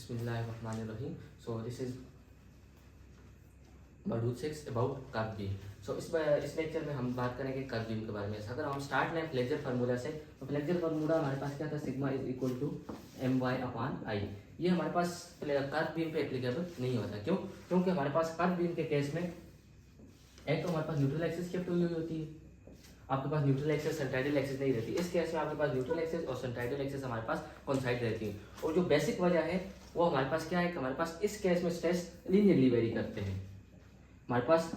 बिस्मिल्लाहिर्रहमानिर्रहीम। So this is module 6 about curve beam. So इस lecture में हम बात करेंगे कर्व बीम के बारे में। अगर हम स्टार्ट लें फ्लेक्सर फार्मूला से, तो फ्लेक्सर फार्मूला हमारे पास क्या था, sigma is equal to my/i। ये हमारे पास कर्व बीम पे एप्लीकेबल नहीं होता। क्यों? क्योंकि हमारे पास कर्व बीम के केस में एक तो हमारे पास न्यूट्रल एक्सिस शिफ्ट हुई होती है, आपके पास न्यूट्रल एक्सिस सेंट्राइडल एक्सिस नहीं रहती। इस केस में आपके पास न्यूट्रल एक्सिस और सेंट्राइडल एक्सिस हमारे पास कोइंसाइड रहती है। और जो बेसिक वजह है वो हमारे पास क्या है कि हमारे पास इस केस में स्ट्रेस लीनियरली वेरी करते हैं। हमारे पास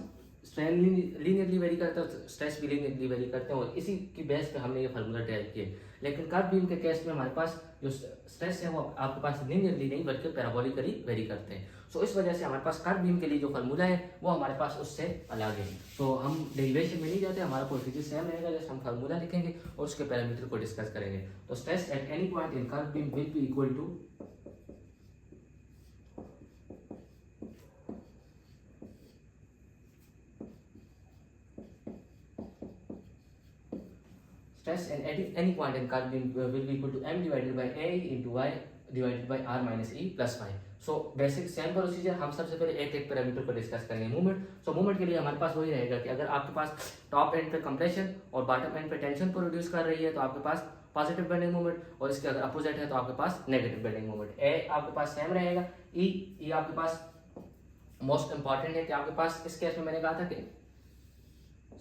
स्ट्रेन लीनियरली वेरी करता है, स्ट्रेस भी लीनियरली वेरी करते हैं, और इसी की बेस पे हमने ये फार्मूला ड्राइव किया। लेकिन कर्व बीम के केस में हमारे पास जो स्ट्रेस है वो आपके पास लीनियरली नहीं बल्कि पैराबोलिकली वेरी करते हैं। सो इस वजह से हमारे पास कर्व बीम के लिए जो फार्मूला है वो हमारे पास उससे अलग है। तो हम डेरिवेशन में नहीं जाते, हमारा कोएफिशिएंट सेम रहेगा, जस्ट हम फार्मूला लिखेंगे और उसके पैरामीटर को डिस्कस करेंगे। तो stress at any point in curve beam will be equal to stress at any point in curve beam will be equal to m divided by a into y divided by r minus e plus y। So basic same procedure. हम सबसे पहले एक एक parameter को discuss करेंगे। Movement. So movement के लिए हमारे पास वही रहेगा कि अगर आपके पास टॉप एंड पे कंप्रेशन और बॉटम एंड पे टेंशन को रिड्यूस कर रही है तो आपके पास पॉजिटिव बेंडिंग मूवमेंट, और इसके अगर अपोजिट है तो आपके पास नेगेटिव बेंडिंग मूवमेंट। ए आपके पास सेम रहेगा। ई आपके पास मोस्ट इंपॉर्टेंट है कि आपके पास इस केस में मैंने कहा था कि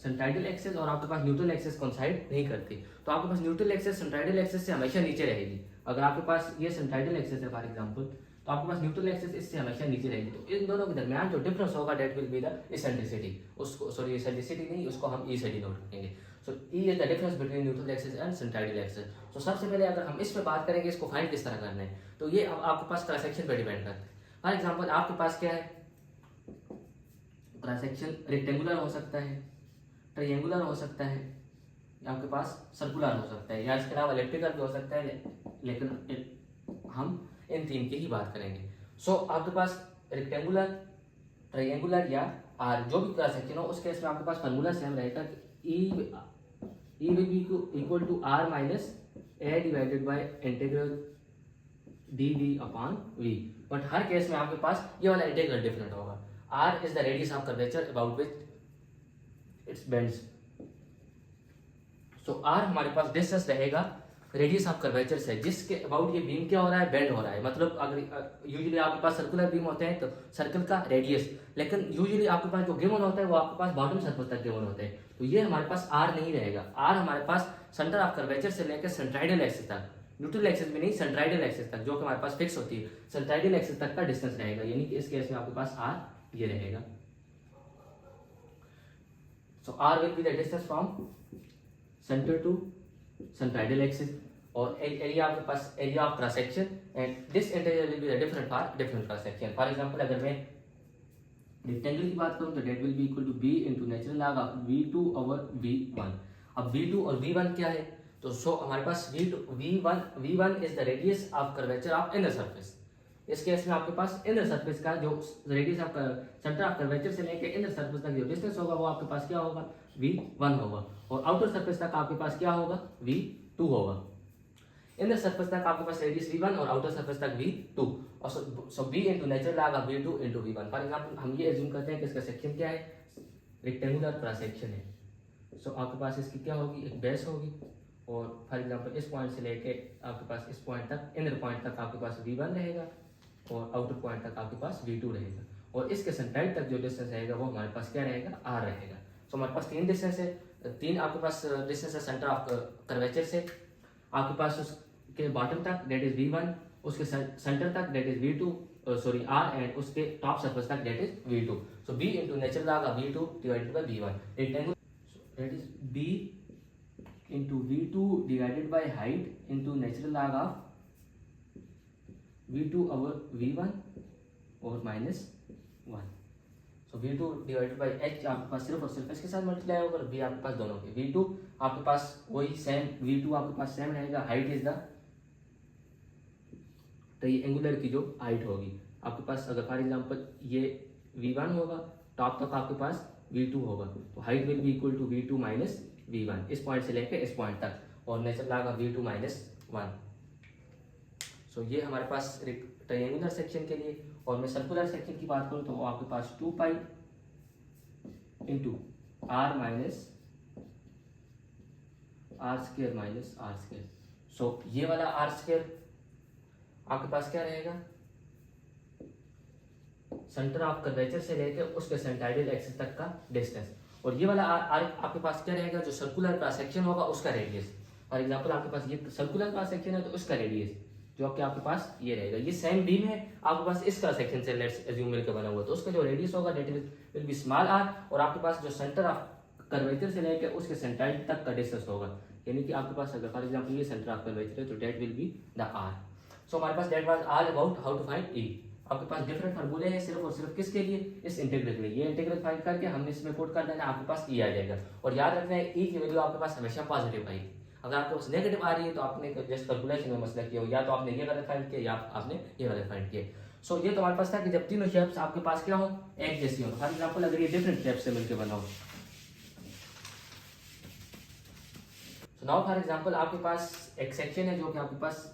सेंट्राइडल एक्सिस और आपके पास न्यूट्रल एक्सिस कोइंसाइड नहीं करती, तो आपके पास न्यूट्रल एक्सिस सेंट्राइडल एक्सिस से हमेशा नीचे रहेगी। अगर आपके पास ये सेंट्राइडल एक्सिस है फॉर एग्जांपल, तो आपके पास न्यूट्रल एक्सिस इससे हमेशा नीचे रहेगी। तो इन दोनों के दरमियान जो डिफरेंस होगा that will be the eccentricity. उसको सॉरी इसेंट्रिसिटी नहीं, उसको हम ई से डिनोट करेंगे। So E is the difference between neutral axis and centroidal axis. तो सबसे पहले अगर हम इस पे बात करेंगे इसको फाइंड किस तरह करना है, तो ये अब आपके पास क्रॉस सेक्शन पे डिपेंड करता है। फॉर एग्जांपल आपके पास क्या है, क्रॉस सेक्शन रेक्टेंगुलर हो सकता है, ट्रायंगुलर हो सकता है, आपके पास सर्कुलर हो सकता है, या इसके अलावा इलेक्ट्रिकल भी हो सकता है, लेकिन हम इन तीन की ही बात करेंगे। सो आपके पास रेक्टेंगुलर, ट्रायंगुलर या आर जो भी क्रॉस सेक्शन हो, उस केस में आपके पास फार्मूला सेम रहेगा कि E will be equal to R minus A divided by integral D V upon V. But हर केस में आपके पास ये वाला इंटीग्रल डिफरेंट होगा। R is the radius of curvature about which it's bends. So R हमारे पास distance रहेगा रेडियस ऑफ कर्वेचर से, जिसके अबाउट ये बीम क्या हो रहा है, बेंड हो रहा है। मतलब अगर यूजुअली आपके पास सर्कुलर बीम होते हैं तो सर्कल का रेडियस, लेकिन यूजुअली आपके पास जो गिवन होता है वो आपके पास बॉटम सर्फेस तक गिवन होते हैं। तो ये हमारे पास आर नहीं रहेगा। आर हमारे पास सेंटर ऑफ कर्वेचर से लेकर सेंट्राइडल एक्सिस तक, न्यूट्रल एक्सिस में नहीं सेंट्राइडल एक्सिस तक, जो कि हमारे पास फिक्स होती है, सेंट्राइडल एक्सिस तक का डिस्टेंस रहेगा। यानी कि इस केस में आपके पास आर ये रहेगा। So R will be the distance from center to centroidal axis, और area आपके पास area of cross section, and this integral will be the different for different cross section। For example अगर मैं rectangle की बात करूँ तो that will be equal to b into natural log of v2 over v1। अब v2 और v1 क्या है, तो सो हमारे पास v1 is the radius of curvature of inner surface। इस केस में आपके पास इनर सरफेस का जो radius of centre of curvature से लेके इनर सरफेस तक जो डिस्टेंस होगा वो आपके पास क्या होगा, v1 होगा, और आउटर सरफेस तक आपके पास क्या होगा, v2 होगा। इनर सरफेस तक आपके पास रेडियस v1 और आउटर सरफेस तक v2, और सो b into natural log of v2 into v1। For example हम ये अज्यूम करते हैं कि इसका सेक्शन क्या है, रेक्टेंगुलर क्रॉस सेक्शन है। सो आपके पास इसकी क्या होगी, एक बेस होगी, और फॉर एग्जांपल इस पॉइंट से लेके आपके पास इस पॉइंट तक, इनर पॉइंट तक आपके पास v1 रहेगा, और आउटर पॉइंट तक आपके पास v2 रहेगा, और इसके सेंट्राइड तक जो डिस्टेंस रहेगा वो हमारे पास क्या रहेगा, r रहेगा। सो हमारे पास तीन डिस्टेंस है, तीन आपके पास डिस्टेंस है सेंटर ऑफ कर्वेचर से आपके पास उसके बॉटम तक दैट इज v1, उसके सेंटर तक that is v2 sorry r, and उसके टॉप सरफेस तक that is v2। So b into natural log of v2 divided bye v1, rectangle that is b into v2 divided by height into natural log of v2 over v1 और minus 1। So v2 divided by h आपके पास सिर्फ और सिर्फ इसके साथ multiply होगा, और v आपके पास दोनों के, v2 आपके पास वही सेम, v2 आपके पास सेम रहेगा, हाइट इज द ट्रायंगुलर की जो हाइट होगी आपके पास, अगर फॉर एग्जांपल ये v1 होगा, टॉप तक आपके पास v2 होगा, तो height will be equal to v2 minus v1, इस पॉइंट से लेकर इस पॉइंट तक, और natural log of v2 minus 1। So ये हमारे पास ट्रायंगुलर सेक्शन के लिए, और मैं सर्कुलर सेक्शन की बात करूँ तो वो आपके पास 2 pi into R minus R square minus R square. So ये वाला आर स्क्वायर आपके पास क्या रहेगा, सेंटर ऑफ कर्वेचर से लेकर उसके सेंटाइडल एक्सिस तक का डिस्टेंस, और ये वाला आर आपके पास क्या रहेगा, जो सर्कुलर क्रॉस सेक्शन होगा उसका रेडियस। फॉर एग्जांपल आपके पास ये सर्कुलर क्रॉस सेक्शन है तो उसका रेडियस जो आपके पास ये रहेगा, ये सेम बीम है आपके पास इस क्रॉस सेक्शन से लेट्स अज्यूम मिलकर बना हुआ, तो उसका जो रेडियस होगा that will be small R, और आपके पास जो सेंटर ऑफ कर्वेचर से लेकर उसके सेंटाइड तक का डिस्टेंस होगा, यानी कि आपके पास अगर फॉर एग्जांपल ये सेंटर ऑफ कर्वेचर है तो that will be the R. So हमारे पास that was all about how to find E. आपके पास डिफरेंट फार्मूले हैं सिर्फ और सिर्फ किसके लिए, इस इंटीग्रल के लिए। ये इंटीग्रल फाइंड करके हमने इसमें पुट कर देना, आपके पास ई आ जाएगा, और याद रखना है ई की वैल्यू आपके पास हमेशा पॉजिटिव आएगी। अगर आपके पास नेगेटिव आ रही है तो आपने जस्ट कैलकुलेशन में मसला किया हो, या तो आपने ये गलत फाइंड किया या आपने ये गलत फाइंड किया। सो ये तो हमारे पास था कि जब तीनों शेप्स आपके पास क्या हो, एक जैसी हो। फॉर एग्जांपल अगर ये डिफरेंट शेप से मिलकर बना हो, सो नाउ फॉर एग्जांपल आपके पास एक सेक्शन है जो कि आपके पास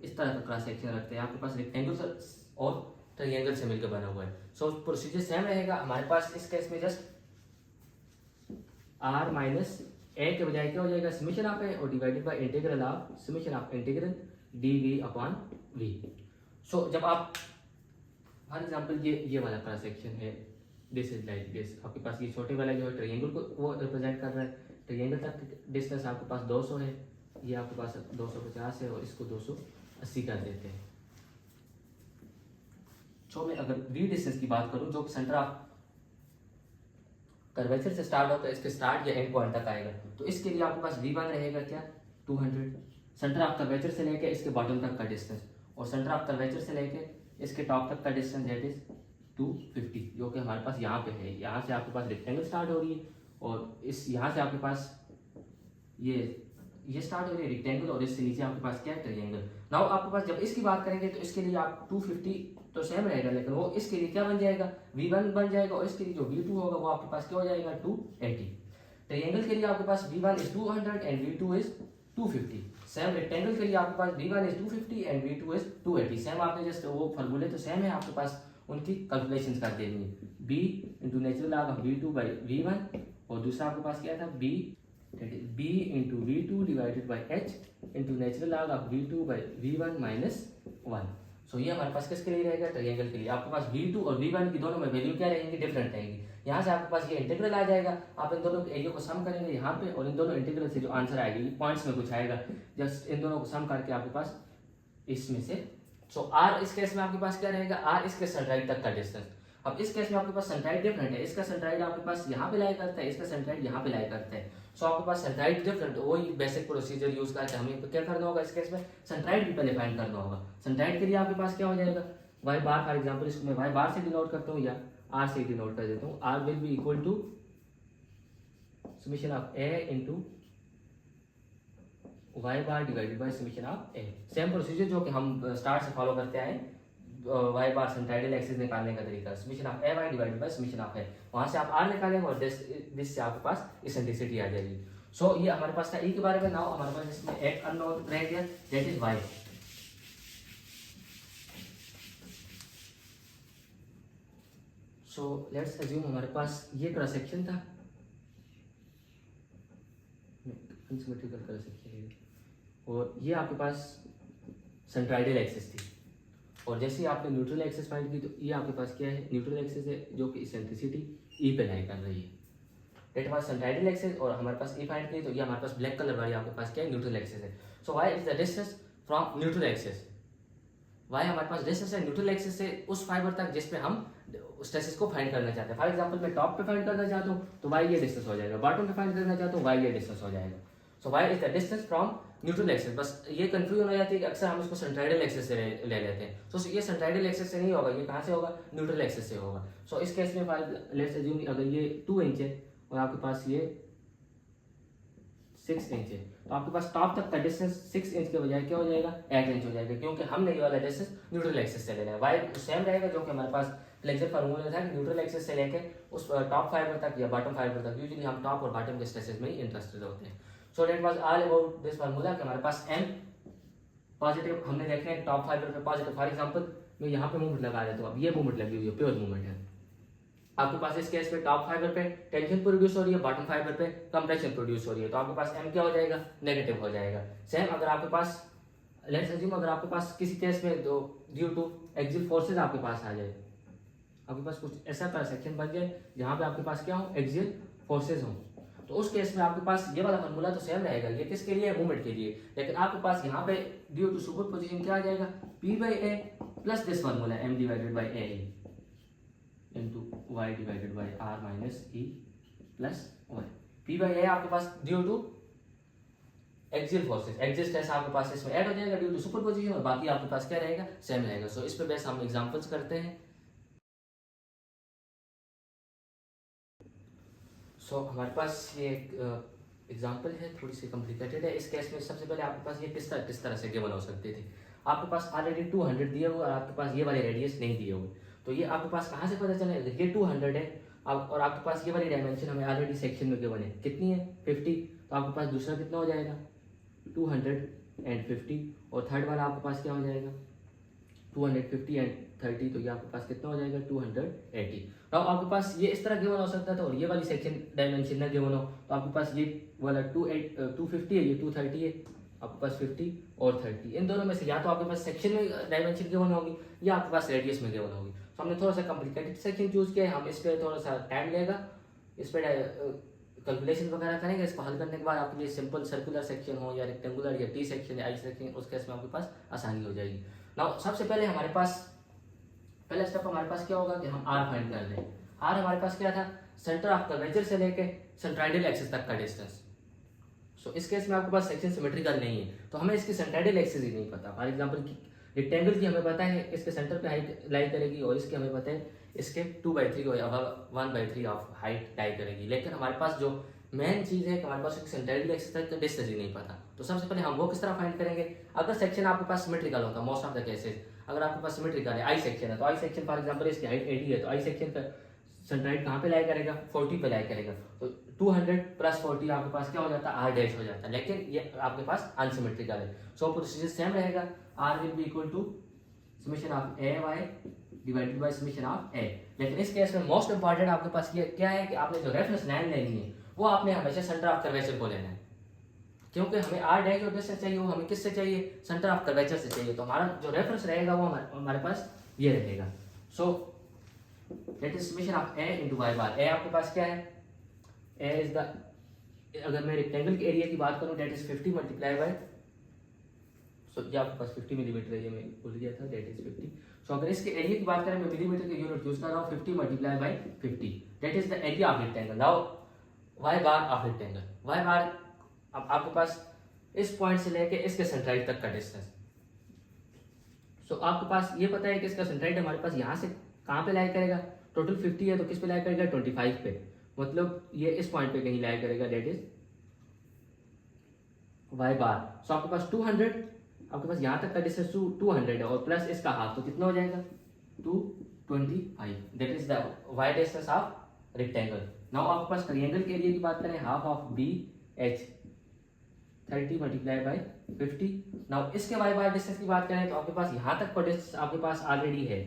इस तरह का क्रॉस सेक्शन रखते हैं, आपके पास रेक्टेंगल और ट्रायंगल से मिलकर बना हुआ है। सो प्रोसीजर सेम रहेगा हमारे पास। इस केस में जस्ट आर माइनस ए के बजाय क्या हो जाएगा, समेशन ऑफ ए, और divided by integral of summation of integral D V upon V. So जब आप फॉर एग्जांपल ये वाला क्रॉस सेक्शन है, दिस इज लाइक दिस, आपके पास ये छोटे वाला जो है ट्रायंगल को वो रिप्रेजेंट कर रहा है, ट्रायंगल तक डिस्टेंस आपके पास 200 है, ये आपके पास 250 है, और इसको 280 कर देते हैं। सो मैं अगर वी डिस्टेंस की बात करूं जो सेंटर ऑफ कर्वेचर से स्टार्ट होता है, इसके स्टार्ट या एंड पॉइंट तक आएगा, तो इसके लिए आपके पास v1 रहेगा क्या 200, सेंटर ऑफ कर्वेचर से लेके इसके बॉटम तक का डिस्टेंस, और सेंटर ऑफ कर्वेचर से लेके इसके टॉप तक का डिस्टेंस दैट इज 250, जो कि हमारे पास यहाँ पे है। यहाँ से आपके पास रेक्टेंगल स्टार्ट हो रही है, और इस यहाँ से आपके पास ये स्टार्ट हो रही है रेक्टेंगल, और इससे नीचे आपके पास क्या है ट्रायंगल। नाउ आपके पास जब इसकी बात करेंगे तो इसके लिए आप 250 तो सेम रहेगा, लेकिन वो इसके लिए क्या बन जाएगा, v1 बन जाएगा, और इसके लिए जो v2 होगा वो आपके पास क्या हो जाएगा 280। ट्रायंगल के लिए आपके पास v1 is 200 and v2 is 250। Same rectangle के लिए आपके पास v1 is 250 and v2 is 280। Same आपने जस्ट वो फार्मूले तो सेम है, आपके पास उनकी कैलकुलेशंस कर देनी है, b into natural log of v2 by v1, और दूसरा आपके पास क्या था b into v2 divided by h into natural log of v2 by v1 minus 1। So ये हमारे पास किसके लिए रहेगा, ट्रायंगल के लिए। आपके पास v2 और v1 की दोनों में वैल्यू क्या रहेंगी, डिफरेंट रहेंगी। यहाँ से आपके पास ये इंटीग्रल आ जाएगा, आप इन दोनों के एरिया को सम करेंगे यहाँ पे, और इन दोनों इंटीग्रल से जो आंसर आएगा ये पॉइंट्स में कुछ आएगा, जस्ट इन दोनों को सम करके आपके पास इसमें से। सो r इस केस में आपके पास क्या रहेगा, r इसके सेंट्राइड तक का डिस्टेंस। अब इस केस में आपके पास सेंट्राइड डिफरेंट है, इसका सेंट्राइड आपके पास यहाँ पे लाई करता है, इसका सेंट्राइड यहाँ पे लाई करता है। सो आपके पास सेंट्राइड डिफरेंट, वही बेसिक प्रोसीजर यूज करके हमें क्या करना होगा, इस केस में सेंट्राइड भी पहले फाइंड करना होगा। सेंट्राइड के लिए आपके पास क्या हो जाएगा, y बार, फॉर एग्जांपल इसको मैं y बार से डिनोट करता हूँ या r से डिनोट कर देता हूँ। r will be equal to summation of a into y bar divided by summation of a। Same procedure जो कि हम स्टार्ट से फॉलो करते आए, y बार सेंट्राइडल एक्सिस निकालने का तरीका, summation of a y divided by summation of a, वहां से आप r निकालेंगे और दिस से आपके पास इसेंट्रिसिटी आ जाएगी। सो ये हमारे पास था e के बारे में। नाउ हमारे पास इसमें एक अननोन रह गया that is y। So let's assume हमारे पास ये क्रॉस सेक्शन था, अनसिमेट्रिकल क्रॉस सेक्शन है, और ये आपके पास सेंट्राइडल एक्सिस थी, और जैसे ही आपने न्यूट्रल एक्सिस फाइंड की तो ये आपके पास क्या है, न्यूट्रल एक्सिस है जो कि इसेंट्रिसिटी ई पे लाई कर रही है। दैट वाज सेंट्राइडल एक्सिस, और हमारे पास ई फाइंड की तो ये हमारे पास ब्लैक कलर वाली आपके पास क्या है, न्यूट्रल एक्सिस है। So Y is the distance from neutral axis, Y हमारे पास डिस्टेंस है न्यूट्रल एक्सिस से उस फाइबर तक जिस पे हम स्ट्रेसेस को फाइंड करना चाहते हैं। फॉर एग्जांपल मैं टॉप पे फाइंड करना चाहता हूँ तो वाई ये डिस्टेंस हो जाएगा, बॉटम पे फाइंड करना चाहता हूँ वाई ये डिस्टेंस हो जाएगा। So Y is the distance from neutral axis. बस ये कंफ्यूजन हो जाती है कि अक्सर हम इसको सेंट्राइडल एक्सिस से ले लेते हैं। सो ये सेंट्राइडल एक्सिस से नहीं होगा, ये कहाँ से होगा, न्यूट्रल एक्सिस से होगा। सो इस केस में लेट्स अज्यूम अगर ये 2 इंच है और आपके पास ये 6 इंच है, तो आपके पास टॉप तक का डिस्टेंस 6 इंच के बजाय क्या हो जाएगा, 8 इंच हो जाएगा, क्योंकि हमने ये वाला डिस्टेंस न्यूट्रल एक्सिस से लेना है। वाई सेम रहेगा जो कि हमारे पास फ्लेक्सर फार्मूला में था कि न्यूट्रल एक्सिस से लेके उस टॉप फाइबर तक या बॉटम फाइबर तक, यूजुअली हम टॉप और बॉटम के स्ट्रेसेस में ही इंटरेस्टेड होते हैं। सो that was all about this formula कि हमारे पास m पॉजिटिव हमने देखा है टॉप फाइबर पे पॉजिटिव। फॉर एग्जांपल मैं यहाँ पे मूवमेंट लगा देता हूँ, अब ये मूवमेंट लगी हुई है, प्योर मूवमेंट है। आपके पास इस केस में टॉप फाइबर पे टेंशन प्रोड्यूस हो रही है, बॉटम फाइबर पे कंप्रेशन प्रोड्यूस हो रही है, तो आपके पास एम क्या हो जाएगा, नेगेटिव हो जाएगा। सेम अगर आपके पास लेट्स अज्यूम अगर आपके पास किसी केस में दो ड्यू टू एक्सियल फोर्सेज आपके पास आ जाए, आपके पास कुछ ऐसा पर सेक्शन बन जाए जहां पे आपके पास क्या हो, एक्सियल फोर्सेज हो, तो उस केस में आपके पास ये वाला फॉर्मूला तो सेम रहेगा, ये किसके लिए, मूवमेंट के लिए। लेकिन आपके पास यहाँ पे ड्यू टू सुपर पोजिशन क्या आ जाएगा, P by A plus this formula M divided by A into Y divided by R minus E plus Y. P by A आपके पास due to axial forces, axial stress आपके पास इसमें add हो जाएगा ड्यू टू सुपर पोजिशन, और बाकी आपके पास क्या रहेगा, सेम रहेगा। सो इस पे बेस हम एग्जांपल्स करते हैं। सो हमारे पास ये एक एग्जांपल है, थोड़ी सी कॉम्प्लिकेटेड है। इस केस में सबसे पहले आपके पास ये किस तरह से गिवन हो सकते थे। आपके पास ऑलरेडी 200 दिए हुए और आपके पास ये वाले रेडियस नहीं दिए हुए, तो ये आपके पास कहाँ से पता चलेगा, ये 200 है और आपके पास ये वाली डायमेंशन हमें ऑलरेडी सेक्शन में गिवन है, कितनी है 50, तो आपके पास दूसरा कितना हो जाएगा 250, और थर्ड वाला आपके पास क्या हो जाएगा 250 एंड 30, तो ये आपके पास कितना हो जाएगा 280। अब आपके पास ये इस तरह गिवन हो सकता था और ये वाली सेक्शन डायमेंशन ना गिवन हो, तो आपके पास ये वाला 250 है, ये 230 है, आपके पास 50 और 30, इन दोनों में से या तो आपके पास सेक्शन में डायमेंशन गिवन होगी या आपके पास रेडियस में गिवन होगी। तो हमने थोड़ा सा कॉम्प्लिकेटेड सेक्शन चूज किया है, हम इस पर थोड़ा सा टाइम लेगा, इस पर कैलकुलेशन वगैरह करेंगे। इसको हल करने के बाद आपके लिए सिंपल सर्कुलर सेक्शन हो या रेक्टेंगुलर या टी सेक्शन या आई सेक्शन, उस केस में आपके पास आसानी हो जाएगी। नाउ सबसे पहले हमारे पास पहला स्टेप हमारे पास क्या होगा कि हम आर फाइंड कर लें। आर हमारे पास क्या था, सेंटर ऑफ कर्वेचर से लेके सेंट्राइडल एक्सिस तक का डिस्टेंस। सो इस केस में आपके पास सेक्शन सिमेट्रिकल नहीं है, तो हमें इसकी सेंट्राइडल एक्सिस ही नहीं पता। फॉर एग्जांपल की रेक्टेंगल की हमें पता है इसके सेंटर पे हाइट लाई करेगी, और इसके हमें पता है इसके 2/3 और 1/3 ऑफ हाइट लाई करेगी, लेकिन हमारे पास जो मेन चीज है कि हमारे पास सेंट्राइडल एक्सिस तक का डिस्टेंस ही नहीं पता। तो सबसे पहले हम वो किस तरह फाइंड करेंगे, अगर सेक्शन आपके पास सिमेट्रिकल होता, मोस्ट ऑफ द केसेस अगर आपके पास सिमेट्रिकल है, आई सेक्शन है, तो आई सेक्शन फॉर एग्जांपल इसकी हाइट 80 है, तो आई सेक्शन का सेंट्राइड कहाँ पे लाई करेगा, 40 पे लाई करेगा, तो 200 प्लस 40 आपके पास क्या हो जाता है, आर डैश हो जाता है, लेकिन ये आपके पास अनसिमेट्रिकल है। सो प्रोसीजर सेम रहेगा, R will be equal to summation of A Y divided by summation of A. लेकिन इस केस में मोस्ट इंपॉर्टेंट आपके पास ये क्या है कि आपने जो रेफरेंस लाइन लेनी है वो आपने हमेशा सेंटर ऑफ कर्वेचर को लेना है, क्योंकि हमें आर डैश जो डिस्टेंस चाहिए वो हमें किससे चाहिए, सेंटर ऑफ कर्वेचर से चाहिए। तो हमारा जो रेफरेंस रहेगा वो हमारे पास ये रहेगा। So that is summation of A into Y bar. A आपके पास क्या है, ए इज द, अगर मैं रेक्टेंगल के एरिया की बात करूं दैट इज 50 मल्टीप्लाई बाय, सो ये आपके पास 50 मिलीमीटर है, ये मैं भूल गया था, दैट इज 50। सो अगर इसके एरिया की बात करें, मैं मिलीमीटर की यूनिट यूज कर रहा हूं, 50 multiply by 50, that is the area of rectangle. Now Y bar of rectangle, Y bar अब आपके पास इस पॉइंट से लेके इसके सेंट्राइड तक का डिस्टेंस। सो आपके पास ये पता है कि इसका सेंट्राइड हमारे पास यहाँ से कहाँ पे लाई करेगा, टोटल 50 है तो किस पे लाई करेगा, 25 पे, मतलब ये इस पॉइंट पे कहीं लाई करेगा, दैट इज वाई बार। सो आपके पास 200, आपके पास यहाँ तक का डिस्टेंस 200 है और प्लस इसका हाफ, तो कितना हो जाएगा 225, that is the Y distance of rectangle. Now आपके पास ट्रायंगल के एरिया की बात करें, half of B H 30 multiply by 50। Now इसके वाई बार डिस्टेंस की बात करें तो आपके पास यहाँ तक का डिस्टेंस आपके पास ऑलरेडी है,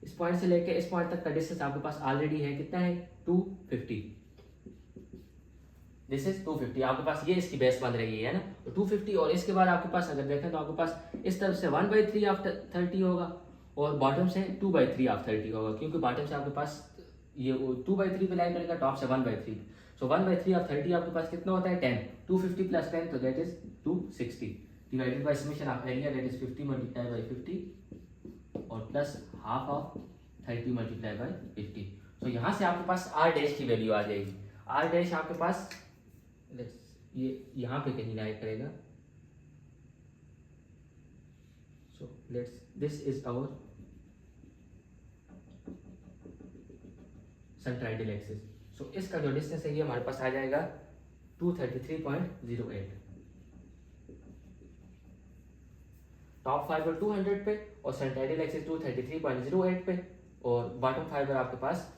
इस पॉइंट से लेके इस पॉइंट तक का डिस्टेंस आपके पास ऑलरेडी है, कितना है 250, दिस इज 250। आपके पास ये इसकी बेस बन रही है ना, तो 250, और इसके बाद आपके पास अगर देखें तो आपके पास इस तरफ से 1/3 ऑफ 30 होगा और बॉटम से 2/3 ऑफ 30 होगा, क्योंकि बॉटम से आपके पास ये 2/3 पे लाई करेगा, टॉप से 1/3, सो 1/3 ऑफ 30 आपके पास कितना होता है 10, 250 प्लस 10 तो that is 260 divided by summation of area that is 50 multiply by 50 और plus half of 30 multiply by 50। सो यहाँ से आपके पास आर डैश की वैल्यू आ जाएगी, आर डैश आपके पास ये यहाँ पे कहीं लाई करेगा, so let's this is our centroidal axis. So इसका जो डिस्टेंस है ये हमारे पास आ जाएगा 233.08, टॉप फाइबर 200 पे और सेंट्राइडल एक्सिस 233.08 पे, और बॉटम फाइबर आपके पास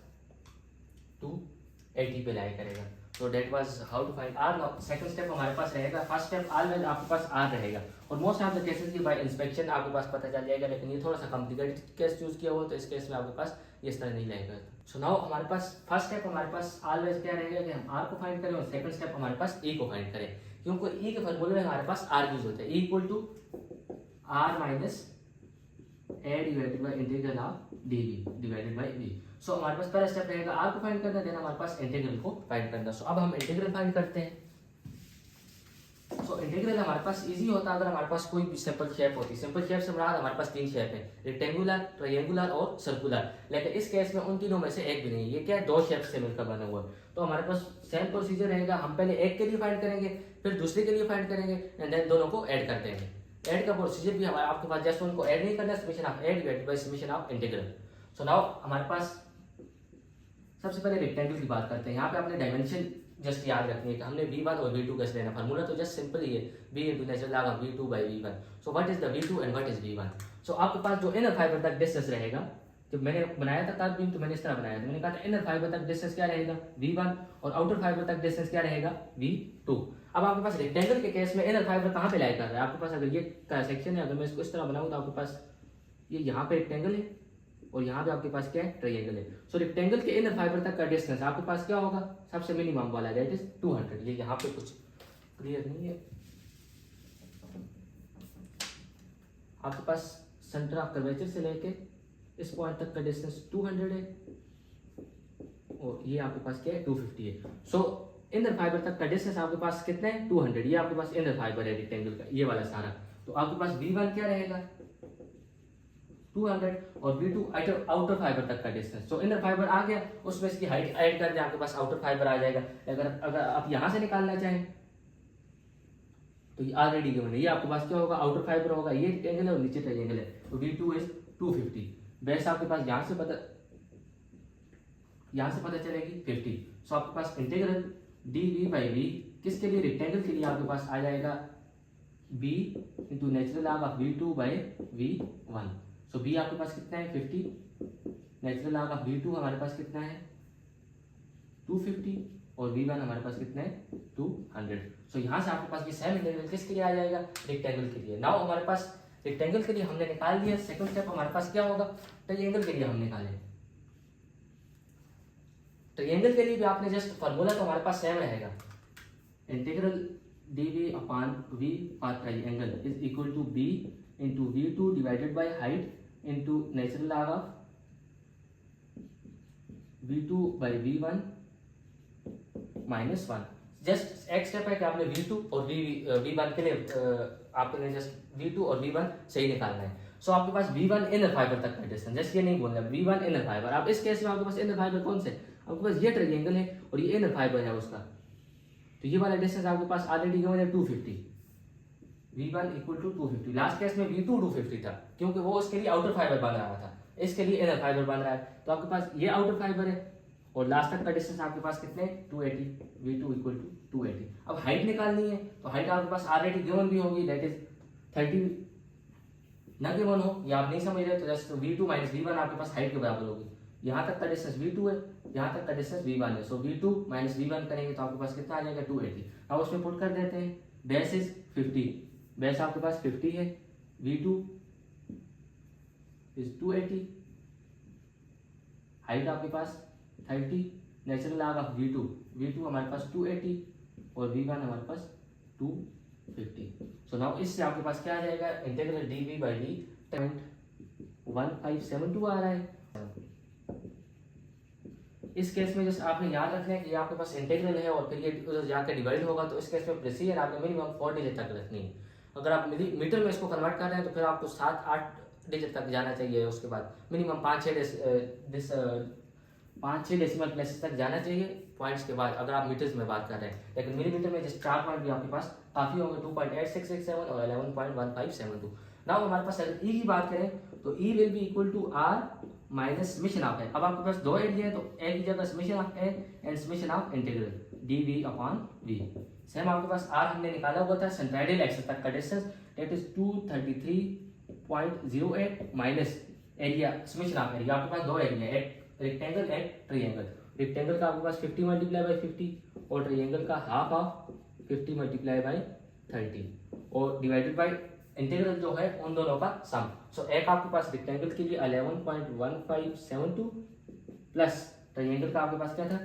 280 पे लाई करेगा। तो that was how to find R. Now second step हमारे पास रहेगा, फर्स्ट स्टेप ऑलवेज आपके पास आर रहेगा और मोस्ट ऑफ द केसेस की बाय इंस्पेक्शन आपके पास पता चल जाएगा, लेकिन ये थोड़ा सा कॉम्प्लिकेटेड केस चूज किया हुआ तो इस केस में आपके पास इस तरह नहीं रहेगा। सो नाउ हमारे पास फर्स्ट स्टेप हमारे पास ऑलवेज क्या रहेगा कि हम आर को फाइंड करें और सेकंड स्टेप हमारे पास ए को फाइंड करें, क्योंकि ई के फॉर्मूले में हमारे पास आर यूज होता है, E equal to R minus A divided by integral of DV divided by V. So हमारे पास पहला स्टेप रहेगा आर को फाइंड करना, देन हमारे पास इंटीग्रल को फाइंड करना। सो अब हम इंटीग्रल फाइंड करते हैं। सो इंटीग्रल हमारे पास इजी होता है अगर हमारे पास कोई भी सिंपल शेप होती है। सिंपल शेप से मुराद हमारे पास तीन शेप है, रेक्टेंगुलर, ट्रायंगुलर और सर्कुलर, लेकिन इस केस में उन तीनों में से एक भी नहीं है, ये क्या है, दो शेप से मिलकर बना हुआ है। तो हमारे पास सेम प्रोसीजर रहेगा, हम पहले एक के लिए फाइंड करेंगे, फिर दूसरे के लिए फाइंड करेंगे एंड देन दोनों को ऐड कर देंगे। ऐड का प्रोसीजर भी हमारे आपके पास जस्ट उनको ऐड नहीं करना, summation of A divided by summation of integral. So now हमारे पास सबसे पहले रेक्टेंगल की बात करते हैं। यहाँ पे आपने डायमेंशन जस्ट याद रखनी है कि हमने v1 और v2 कैसे लेना। फार्मूला तो जस्ट सिंपल ही है, v into natural log of v2 by v1। So what is the v2 and what is v1। सो आपके पास जो इनर फाइबर तक डिस्टेंस रहेगा, जब मैंने बनाया था कार्ड बीम तो मैंने इस तरह बनाया था, मैंने कहा था इनर फाइबर तक डिस्टेंस क्या रहेगा v1 और आउटर फाइबर तक डिस्टेंस क्या रहेगा v2। अब आपके पास रेक्टेंगल के केस में इनर फाइबर कहाँ पे लाई कर रहा है, आपके पास अगर ये सेक्शन है, अगर मैं इसको इस तरह बनाऊँ तो आपके पास ये यहाँ पे रेक्टेंगल है और यहाँ पे आपके पास क्या है, ट्रायंगल है। सो रेक्टेंगल के इनर फाइबर तक का डिस्टेंस आपके पास क्या होगा, सबसे मिनिमम वाला, दैट इज 200। ये यहाँ पे कुछ क्लियर नहीं है, आपके पास सेंटर ऑफ कर्वेचर से लेके इस पॉइंट तक का डिस्टेंस 200 है और ये आपके पास क्या है, 250 है। सो इनर फाइबर तक का डिस्टेंस आपके पास कितना है, 200। ये आपके पास इनर फाइबर है रेक्टेंगल का, ये वाला सारा। तो आपके पास v1 क्या रहेगा 200 और v2 आउटर फाइबर तक का डिस्टेंस। तो इनर फाइबर आ गया, उसमें इसकी हाइट ऐड कर दें, आपके पास आउटर फाइबर आ जाएगा। अगर आप यहां से निकालना चाहें तो ये ऑलरेडी गिवन है, ये आपके पास क्या होगा, आउटर फाइबर होगा, ये रेक्टेंगल है और नीचे ट्रायंगल है। तो v2 इज 250। बेस आपके पास यहां से पता चलेगी 50। सो आपके पास इंटीग्रल dv by v किसके लिए, रेक्टेंगल के लिए आपके पास आ जाएगा b into natural log of v2 by v1। So b आपके पास कितना है 50, नेचुरल लॉग ऑफ v2 हमारे पास कितना है 250 और v1 हमारे पास कितना है 200। सो यहाँ से आपके पास भी सेम इंटीग्रल किसके लिए आ जाएगा, रेक्टेंगल के लिए। नाउ हमारे पास रेक्टेंगल के लिए हमने निकाल लिया, सेकंड स्टेप हमारे पास क्या होगा, ट्रायंगल के लिए हम निकालें। ट्रायंगल के लिए भी आपने जस्ट फार्मूला तो हमारे पास सेम रहेगा, integral dv upon v for triangle is equal to b into v2 divided by height into natural log of v2 by v1 minus 1। Just एक स्टेप है कि आपने v2 और v1 के लिए आपने जस्ट v2 और v1 सही निकालना है। सो आपके पास v1 इनर फाइबर तक का डिस्टेंस, जस्ट ये नहीं बोलना v1 इनर फाइबर। आप इस केस में आपके पास इनर फाइबर कौन से, आपके पास ये ट्रायंगल है और ये इनर फाइबर है उसका, तो ये वाला डिस्टेंस आपके पास ऑलरेडी गिवन है 250, v1 equal to 250। Last case में v2 250 था क्योंकि वो उसके लिए आउटर फाइबर बन रहा था, इसके लिए इनर फाइबर बन रहा है। तो आपके पास ये आउटर फाइबर है और लास्ट तक का डिस्टेंस आपके पास कितने 280, v2 इक्वल टू 280। अब हाइट निकालनी है तो हाइट आपके पास ऑलरेडी गिवन भी होगी, दैट इज 30 ना गिवन हो या आप नहीं समझ रहे तो जस्ट v2 माइनस v1 आपके पास हाइट के बराबर होगी। यहाँ तक का डिस्टेंस v2 है, यहाँ तक का डिस्टेंस v1 है। सो v2 माइनस v1 करेंगे तो आपके पास कितना आ जाएगा 280। अब उसमें पुट कर देते हैं, बेस इज 50, बेस आपके पास 50 है, v2 इज 280, हाइट आपके पास 30, नेचुरल लॉग ऑफ v2 हमारे पास 280 और v1 हमारे पास 250। सो नाउ इससे आपके पास क्या आ जाएगा, इंटीग्रल dv बाई डी 0.1572 आ रहा है। इस केस में जैसे आपने याद रखना है कि आपके पास इंटीग्रल है और फिर ये उधर जाकर डिवाइड होगा, तो इस केस में प्रेसिजन आपने मिनिमम 4 डिजिट तक रखनी है। अगर आप मीटर में इसको कन्वर्ट कर रहे हैं तो फिर आपको 7-8 डिजिट तक जाना चाहिए, उसके बाद मिनिमम 5-6 डेसिमल प्लेसेस तक जाना चाहिए पॉइंट्स के बाद, अगर आप मीटर्स में बात कर रहे हैं। लेकिन मिलीमीटर में जस्ट 4 पॉइंट भी आपके पास काफी होंगे, 2.8667 और 11.1572। नाउ हमारे पास अगर ई की बात करें तो E will be equal to R minus summation of A. अब आपके पास दो एरिया है तो ए की जगह summation of A and summation of integral dv upon v। Same आपके पास आर हमने निकाला हुआ था सेंट्रोइडल एक्सिस तक का distance, that is 233.08 minus area summation of area. आपके पास दो एरिया है, एक रेक्टेंगल एक ट्रायंगल। रेक्टेंगल का आपके पास 50 मल्टीप्लाई बाई 50 और ट्रायंगल का हाफ ऑफ 50 मल्टीप्लाई बाई 30 और डिवाइडेड बाई इंटीग्रल जो है उन दोनों का सम। सो एक आपके पास रेक्टेंगल के लिए 11.1572 प्लस ट्रायंगल का आपके पास क्या था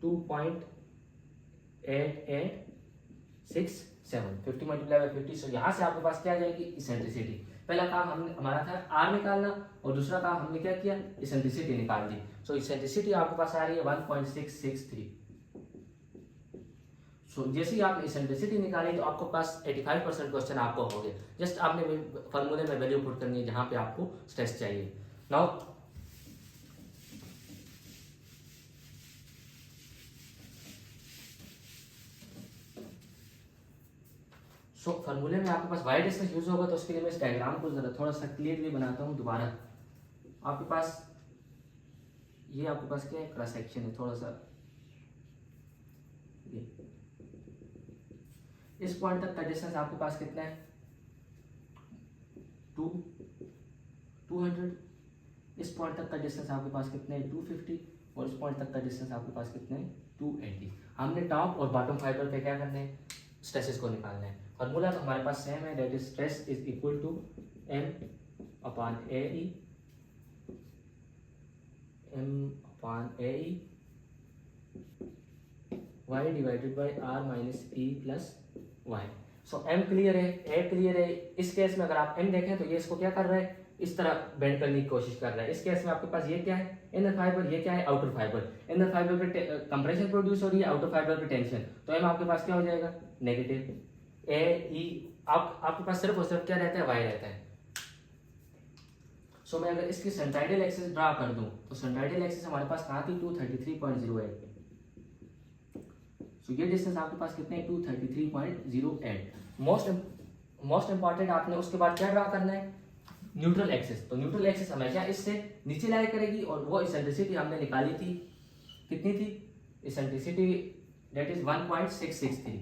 2.8867 50 मल्टीप्लाई बाई 50। सो यहाँ से आपके पास क्या आ जाएगी इसेंट्रिसिटी। पहला काम हमने हमारा था आर निकालना और दूसरा काम हमने क्या किया इसेंट्रिसिटी निकाल दी। सो इसेंट्रिसिटी आपके पास आ रही है 1.663। सो जैसे ही आपने इसेंट्रिसिटी निकाली तो आपको पास 85% क्वेश्चन आपको हो गए। जस्ट आपने फॉर्मूले में वैल्यू पुट करनी है जहां पे आपको स्ट्रेस चाहिए। नाउ सो फॉर्मूले में आपके पास वाई डिस्टेंस यूज होगा तो उसके लिए मैं इस डायग्राम को जरा थोड़ा सा क्लियरली बनाता हूँ दोबारा। आपके पास ये आपके पास क्या है क्रॉस सेक्शन है थोड़ा सा ये इस पॉइंट तक का डिस्टेंस आपके पास कितना है 200। इस पॉइंट तक का डिस्टेंस आपके पास कितना है 250 और इस पॉइंट तक का डिस्टेंस आपके पास कितना है 280। हमने टॉप और बॉटम फाइबर पे क्या करना है स्ट्रेसेस को निकालना है। फॉर्मूला तो हमारे पास सेम है that is stress is equal to m upon A y divided by r minus e plus y। So m clear है a क्लियर है। इस केस में अगर आप m देखें तो ये इसको क्या कर रहा है इस तरह बेंड करने की कोशिश कर रहा है। इस केस में आपके पास ये क्या है इनर फाइबर, ये क्या है आउटर फाइबर। इनर फाइबर पे कंप्रेशन प्रोड्यूस हो रही है, आउटर फाइबर पे टेंशन। तो m आपके पास क्या हो जाएगा नेगेटिव। ए ई आपके पास सिर्फ और सिर्फ क्या रहता है y रहता है। सो मैं अगर इसकी सेंट्राइडल एक्सिस ड्रा कर दूं तो सेंट्राइडल एक्सिस हमारे पास कहाँ थी 233.08। सो ये डिस्टेंस आपके पास कितने 233.08। मोस्ट इंपॉर्टेंट आपने उसके बाद क्या ड्रा करना है न्यूट्रल एक्सिस। तो न्यूट्रल एक्सिस हमेशा इससे नीचे लाया करेगी और वो इसेंट्रिसिटी हमने निकाली थी कितनी थी eccentricity that is 1.663।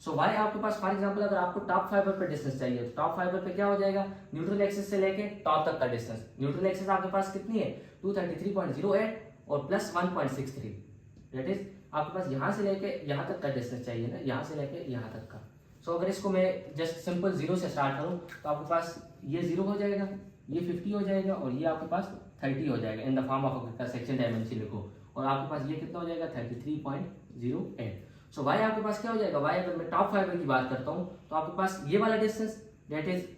So Y आपके पास फॉर एग्जांपल अगर आपको टॉप फाइबर पे डिस्टेंस चाहिए तो टॉप फाइबर पे क्या हो जाएगा न्यूट्रल एक्सिस से लेके टॉप तक का डिस्टेंस। न्यूट्रल एक्सिस आपके पास कितनी है 233.08 और प्लस 1.63 दैट इज आपके पास यहाँ से लेके यहाँ तक का डिस्टेंस चाहिए ना, यहाँ से लेके यहाँ तक का। सो अगर इसको मैं जस्ट सिंपल जीरो से स्टार्ट करूँ तो आपके पास ये जीरो हो जाएगा, ये 50 हो जाएगा और ये आपके पास 30 हो जाएगा in the form of section dimension लिखो। और आपके पास ये कितना हो जाएगा 33.08। सो वाई आपके पास क्या हो जाएगा वाई अगर मैं टॉप फाइबर की बात करता हूँ तो आपके पास ये वाला डिस्टेंस दैट इज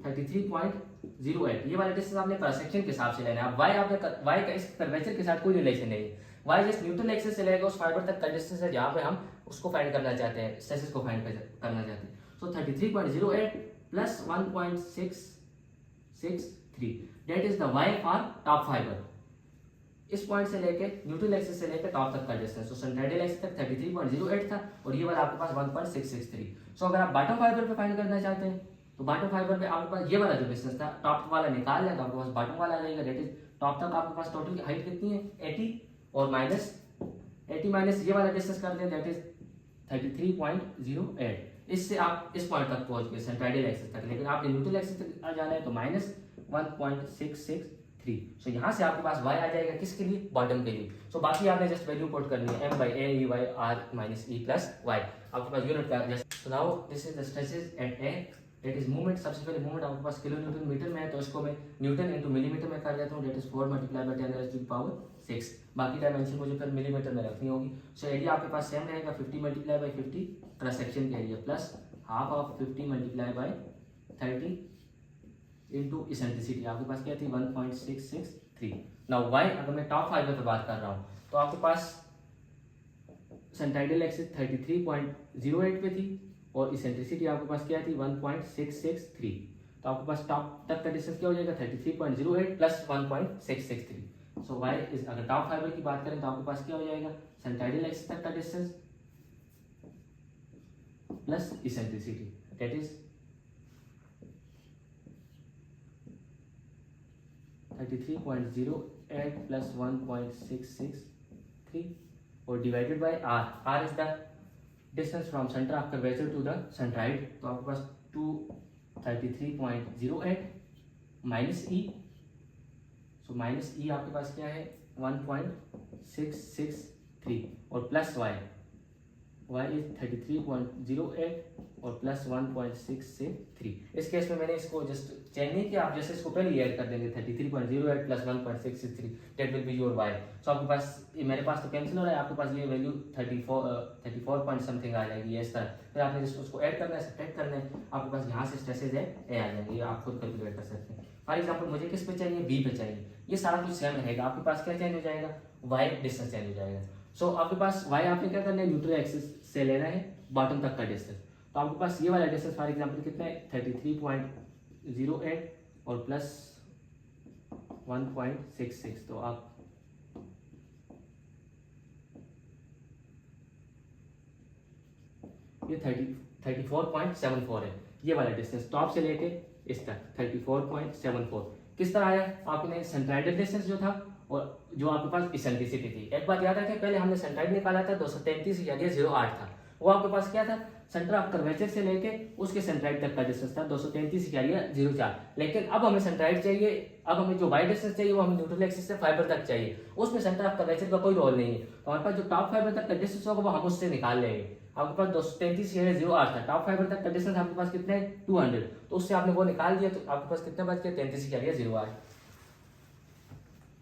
33.08। ये वाला डिस्टेंस आपने क्रॉस सेक्शन के हिसाब से लेना है। वाई आपने वाई का इस कर्वेचर के साथ कोई रिलेशन नहीं है। वाई जस्ट न्यूट्रल एक्सिस से लेकर उस फाइबर तक का डिस्टेंस है जहाँ पे हम उसको फाइंड करना चाहते हैं स्ट्रेसेस को फाइंड करना चाहते हैं। So 33.08 plus 1.663 that is the Y for top fibre. इस पॉइंट से लेके न्यूट्रल एक्सिस से लेकर टॉप तक का डिस्टेंस। सो सेंट्राइडल एक्सिस तक 33.08 था और ये वाला आपके पास 1.663। सो अगर आप बॉटम फाइबर पे फाइंड करना चाहते हैं तो बॉटम फाइबर पे आपके पास ये वाला जो डिस्टेंस था टॉप वाला निकाल लें तो आपके पास बॉटम वाला आ जाएगा दैट इज टॉप तक आपके पास टोटल हाइट कितनी है 80 और माइनस 80 माइनस ये वाला डिस्टेंस कर दें दैट इज 33.08। इससे आप इस पॉइंट तक पहुंच गए सेंट्राइडल एक्सिस तक, लेकिन आपने न्यूट्रल एक्सिस तक आ जाना है तो माइनस 1.663। सो यहाँ से आपके पास y आ जाएगा किसके लिए बॉटम के लिए। सो बाकी आपने जस्ट वैल्यू पुट करनी है m by a e y r minus e plus y आपके पास यूनिट का just. So now this is the stresses at a that is movement. सबसे पहले मूवमेंट आपके पास किलो न्यूटन मीटर में है तो इसको मैं न्यूटन इनटू मिलीमीटर में कर लेता हूँ that is 4 multiply by 10 raised to the power 6। बाकी डायमेंशन मुझे फिर मिलीमीटर में रखनी होगी। सो एरिया आपके पास सेम रहेगा 50 मल्टीप्लाई बाय 50 क्रॉस सेक्शन का area plus half of 50 multiply bye 30 into eccentricity आपके पास क्या थी 1.663। नाउ y अगर मैं टॉप फाइबर पे बात कर रहा हूँ तो आपके पास सेंट्राइडल एक्सिस 33.08 पे थी और इसेंट्रिसिटी आपके पास क्या थी 1.663। तो आपके पास टॉप तक का डिस्टेंस क्या हो जाएगा 33.08 प्लस 1.663। सो y इज अगर टॉप फाइबर की बात करें तो आपके पास क्या हो जाएगा सेंट्राइडल एक्सिस तक का distance plus eccentricity that is 33.08 plus 1.663 और divided by r। r is the distance from center of curvature to the centroid। तो आपके पास 233.08 minus e। So minus e आपके पास क्या है 1.663 और प्लस y इज 33.08 और प्लस 1.663। इस केस में मैंने इसको जस्ट चेंज नहीं किया, आप जैसे इसको पहले ऐड कर देंगे 33.08 plus 1.663 that will be your y। सो आपके पास मेरे पास तो कैंसिल हो रहा है, आपके पास ये वैल्यू 34 पॉइंट समथिंग आ जाएगी इस तरह। फिर आपने जस्ट उसको ऐड करना है, सब्ट्रैक्ट करना है, आपके पास यहाँ से स्ट्रेसेज है ए आ जाएंगे, ये आप खुद कैलकुलेट कर सकते हैं। फॉर एग्जाम्पल मुझे किस पे चाहिए, बी पे चाहिए, ये सारा कुछ सेम रहेगा, आपके पास क्या चेंज हो जाएगा, y डिस्टेंस चेंज हो जाएगा। सो आपके पास y आपने क्या करना है, न्यूट्रल एक्सिस से लेना है बॉटम तक का डिस्टेंस। तो आपके पास ये वाला डिस्टेंस फॉर एग्जांपल कितना है 33.08 और प्लस 1.66। तो आप ये 34.74 है ये वाला डिस्टेंस, टॉप से लेके इस तक 34.74। किस तरह आया, आपने सेंट्राइडल डिस्टेंस जो था और जो आपके पास इसेंट्रिसिटी थी। एक बात याद रखें, पहले हमने सेंट्राइड निकाला था 233 यानी 0.8 था, वो आपके पास क्या था, सेंटर ऑफ कर्वेचर से लेके उसके सेंट्राइड तक का डिस्टेंस था 233 यानी 0.4। लेकिन अब हमें सेंट्राइड चाहिए, अब हमें जो वाई डिस्टेंस चाहिए वो हमें न्यूट्रल एक्सिस से फाइबर तक चाहिए, उसमें सेंटर ऑफ कर्वेचर का कोई रोल नहीं है। तो हमारे पास जो टॉप फाइबर तक का डिस्टेंस होगा वो हम उससे निकाल लेंगे। आपके पास 233 यानी 0.8 था, टॉप फाइबर तक का डिस्टेंस आपके पास कितने 200, तो उससे आपने वो निकाल दिया, तो आपके पास कितने बच गए 33 यानी 0.8।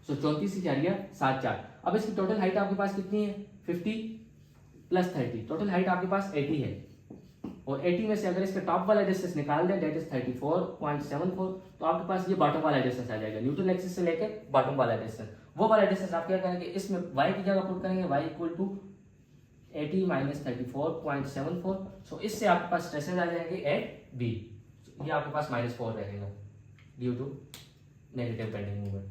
सो 34 यानी 7.4। अब इसकी टोटल हाइट आपके पास कितनी है 50 प्लस 30, टोटल हाइट आपके पास 80 है, और 80 में से अगर इसका टॉप वाला डिस्टेंस निकाल दें दैट इज 34.74, तो आपके पास ये बॉटम वाला डिस्टेंस आ जाएगा, न्यूट्रल एक्सिस से लेके बॉटम वाला डिस्टेंस। वो वाला डिस्टेंस आप क्या करेंगे, इसमें y की जगह पुट करेंगे, y इक्वल टू 80 माइनस 34.74। सो इससे आपके पास स्ट्रेसेस आ जाएंगे एट बी, ये आपके पास -4 रहेगा due to negative bending moment.